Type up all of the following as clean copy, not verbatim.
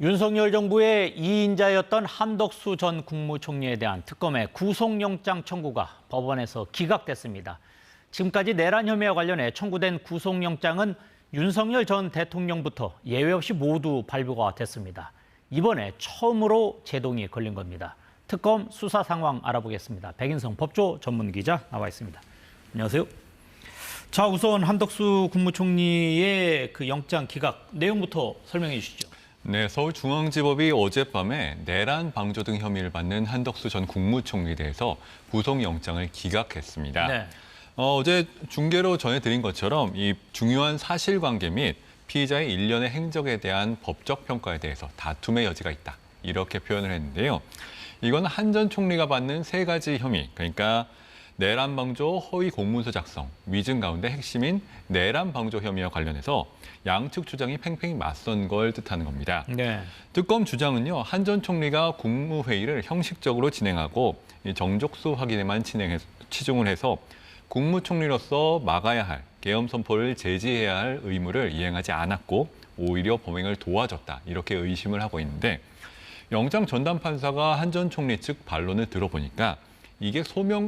윤석열 정부의 2인자였던 한덕수 전 국무총리에 대한 특검의 구속영장 청구가 법원에서 기각됐습니다. 지금까지 내란 혐의와 관련해 청구된 구속영장은 윤석열 전 대통령부터 예외 없이 모두 발부가 됐습니다. 이번에 처음으로 제동이 걸린 겁니다. 특검 수사 상황 알아보겠습니다. 백인성 법조 전문 기자 나와 있습니다. 안녕하세요. 자, 우선 한덕수 국무총리의 그 영장 기각 내용부터 설명해 주시죠. 네, 서울중앙지법이 어젯밤에 내란 방조 등 혐의를 받는 한덕수 전 국무총리에 대해서 구속영장을 기각했습니다. 네. 어제 중계로 전해드린 것처럼 이 중요한 사실관계 및 피의자의 일련의 행적에 대한 법적 평가에 대해서 다툼의 여지가 있다. 이렇게 표현을 했는데요. 이건 한 전 총리가 받는 세 가지 혐의, 그러니까 내란 방조, 허위 공문서 작성, 위증 가운데 핵심인 내란 방조 혐의와 관련해서 양측 주장이 팽팽히 맞선 걸 뜻하는 겁니다. 네. 특검 주장은요, 한 전 총리가 국무회의를 형식적으로 진행하고 정족수 확인에만 치중을 해서 국무총리로서 막아야 할 계엄 선포를 제지해야 할 의무를 이행하지 않았고 오히려 범행을 도와줬다. 이렇게 의심을 하고 있는데 영장 전담 판사가 한 전 총리 측 반론을 들어보니까 이게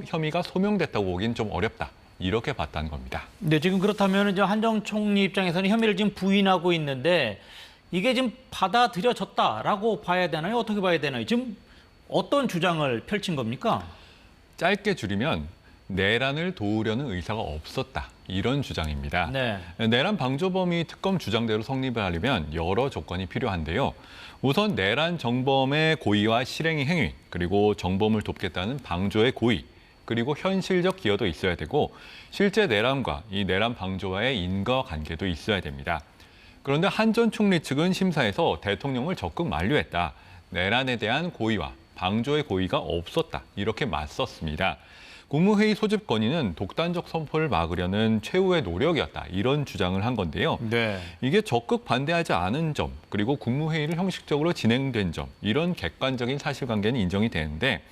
혐의가 소명됐다고 보기는 좀 어렵다. 이렇게 봤다는 겁니다. 네, 지금 그렇다면 이제 한정 총리 입장에서는 혐의를 지금 부인하고 있는데 이게 지금 받아들여졌다라고 봐야 되나요? 어떻게 봐야 되나요? 지금 어떤 주장을 펼친 겁니까? 짧게 줄이면 내란을 도우려는 의사가 없었다. 이런 주장입니다. 네. 내란 방조범이 특검 주장대로 성립을 하려면 여러 조건이 필요한데요. 우선 내란 정범의 고의와 실행의 행위, 그리고 정범을 돕겠다는 방조의 고의, 그리고 현실적 기여도 있어야 되고 실제 내란과 이 내란 방조와의 인과관계도 있어야 됩니다. 그런데 한 전 총리 측은 심사에서 대통령을 적극 만류했다. 내란에 대한 고의와 방조의 고의가 없었다. 이렇게 맞섰습니다. 국무회의 소집 건의는 독단적 선포를 막으려는 최후의 노력이었다. 이런 주장을 한 건데요. 네. 이게 적극 반대하지 않은 점, 그리고 국무회의를 형식적으로 진행된 점, 이런 객관적인 사실관계는 인정이 되는데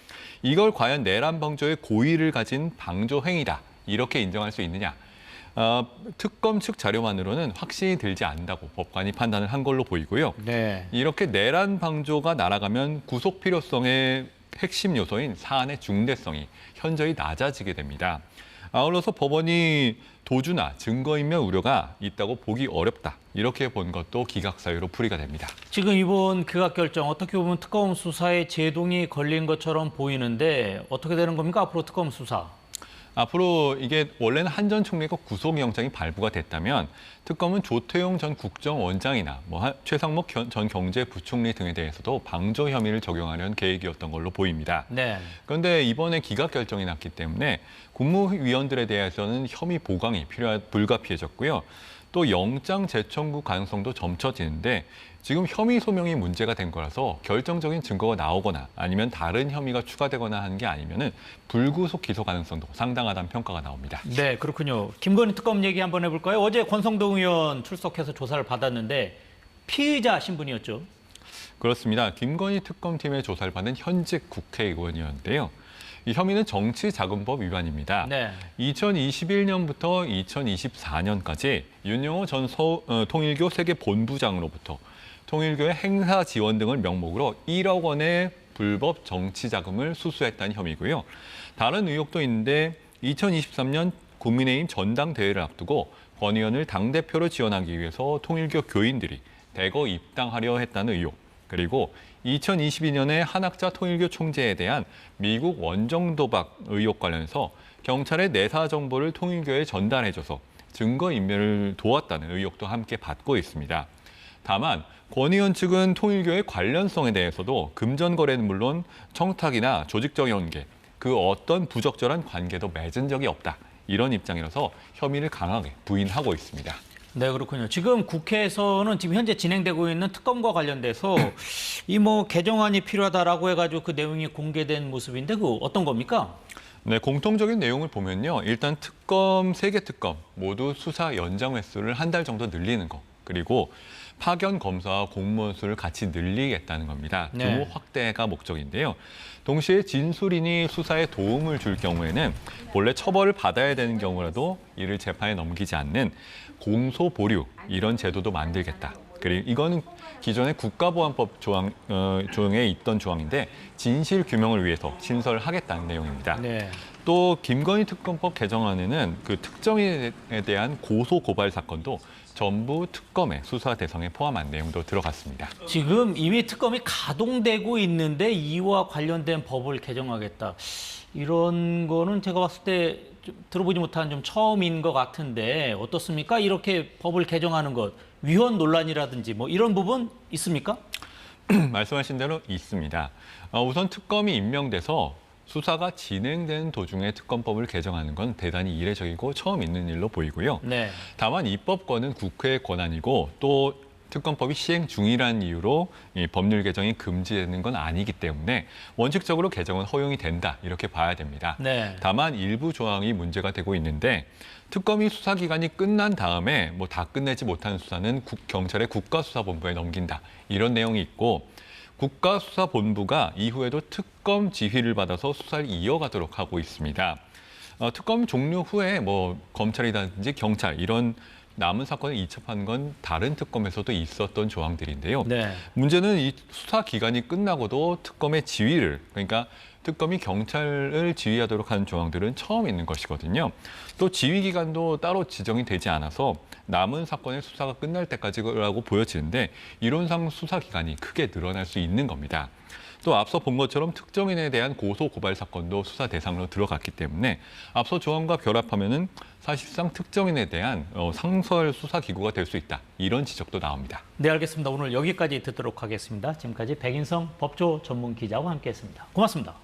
이걸 과연 내란 방조의 고의를 가진 방조 행위다. 이렇게 인정할 수 있느냐. 특검 측 자료만으로는 확신이 들지 않는다고 법관이 판단을 한 걸로 보이고요. 네. 이렇게 내란 방조가 날아가면 구속 필요성의 핵심 요소인 사안의 중대성이 현저히 낮아지게 됩니다. 아울러서 법원이 도주나 증거인멸 우려가 있다고 보기 어렵다. 이렇게 본 것도 기각 사유로 풀이가 됩니다. 지금 이번 기각 결정 어떻게 보면 특검 수사에 제동이 걸린 것처럼 보이는데 어떻게 되는 겁니까? 앞으로 특검 수사. 앞으로 이게 원래는 한 전 총리가 구속영장이 발부가 됐다면 특검은 조태용 전 국정원장이나 최상목 전 경제부총리 등에 대해서도 방조 혐의를 적용하려는 계획이었던 걸로 보입니다. 네. 그런데 이번에 기각 결정이 났기 때문에 국무위원들에 대해서는 혐의 보강이 불가피해졌고요. 또 영장 재청구 가능성도 점쳐지는데 지금 혐의 소명이 문제가 된 거라서 결정적인 증거가 나오거나 아니면 다른 혐의가 추가되거나 하는 게 아니면은 불구속 기소 가능성도 상당하다는 평가가 나옵니다. 네, 그렇군요. 김건희 특검 얘기 한번 해볼까요? 어제 권성동 의원 출석해서 조사를 받았는데 피의자 신분이었죠. 그렇습니다. 김건희 특검팀의 조사를 받은 현직 국회의원이었는데요. 이 혐의는 정치자금법 위반입니다. 네. 2021년부터 2024년까지 윤영호 전 통일교 세계본부장으로부터 통일교의 행사 지원 등을 명목으로 1억 원의 불법 정치자금을 수수했다는 혐의고요. 다른 의혹도 있는데 2023년 국민의힘 전당대회를 앞두고 권 의원을 당대표로 지원하기 위해서 통일교 교인들이 대거 입당하려 했다는 의혹, 그리고 2022년에 한학자 통일교 총재에 대한 미국 원정 도박 의혹 관련해서 경찰의 내사 정보를 통일교에 전달해줘서 증거인멸을 도왔다는 의혹도 함께 받고 있습니다. 다만 권 의원 측은 통일교의 관련성에 대해서도 금전 거래는 물론 청탁이나 조직적 연계, 그 어떤 부적절한 관계도 맺은 적이 없다. 이런 입장이라서 혐의를 강하게 부인하고 있습니다. 네, 그렇군요. 지금 국회에서는 지금 현재 진행되고 있는 특검과 관련돼서 이 개정안이 필요하다라고 해가지고 그 내용이 공개된 모습인데 그 어떤 겁니까? 네, 공통적인 내용을 보면요. 일단 세 개 특검 모두 수사 연장 횟수를 한 달 정도 늘리는 거. 그리고 파견 검사와 공무원 수를 같이 늘리겠다는 겁니다. 네. 규모 확대가 목적인데요. 동시에 진술인이 수사에 도움을 줄 경우에는 본래 처벌을 받아야 되는 경우라도 이를 재판에 넘기지 않는 공소 보류 이런 제도도 만들겠다. 그리고 이거는 기존의 국가보안법 조항에 있던 조항인데 진실 규명을 위해서 신설하겠다는 내용입니다. 네. 또 김건희 특검법 개정안에는 그 특정인에 대한 고소 고발 사건도 전부 특검의 수사 대상에 포함한 내용도 들어갔습니다. 지금 이미 특검이 가동되고 있는데 이와 관련된 법을 개정하겠다. 이런 거는 제가 봤을 때 좀 들어보지 못한 좀 처음인 것 같은데 어떻습니까? 이렇게 법을 개정하는 것, 위헌 논란이라든지 뭐 이런 부분 있습니까? 말씀하신 대로 있습니다. 우선 특검이 임명돼서 수사가 진행되는 도중에 특검법을 개정하는 건 대단히 이례적이고 처음 있는 일로 보이고요. 네. 다만 입법권은 국회의 권한이고 또 특검법이 시행 중이라는 이유로 이 법률 개정이 금지되는 건 아니기 때문에 원칙적으로 개정은 허용이 된다 이렇게 봐야 됩니다. 네. 다만 일부 조항이 문제가 되고 있는데 특검이 수사 기간이 끝난 다음에 뭐 다 끝내지 못한 수사는 경찰의 국가수사본부에 넘긴다 이런 내용이 있고 국가수사본부가 이후에도 특검 지휘를 받아서 수사를 이어가도록 하고 있습니다. 특검 종료 후에 뭐 검찰이라든지 경찰 이런 남은 사건을 이첩한 건 다른 특검에서도 있었던 조항들인데요. 네. 문제는 이 수사 기간이 끝나고도 특검의 지휘를, 그러니까 특검이 경찰을 지휘하도록 하는 조항들은 처음 있는 것이거든요. 또 지휘 기간도 따로 지정이 되지 않아서 남은 사건의 수사가 끝날 때까지라고 보여지는데 이론상 수사 기간이 크게 늘어날 수 있는 겁니다. 또 앞서 본 것처럼 특정인에 대한 고소 고발 사건도 수사 대상으로 들어갔기 때문에 앞서 조항과 결합하면은 사실상 특정인에 대한 상설 수사 기구가 될 수 있다. 이런 지적도 나옵니다. 네, 알겠습니다. 오늘 여기까지 듣도록 하겠습니다. 지금까지 백인성 법조 전문 기자와 함께했습니다. 고맙습니다.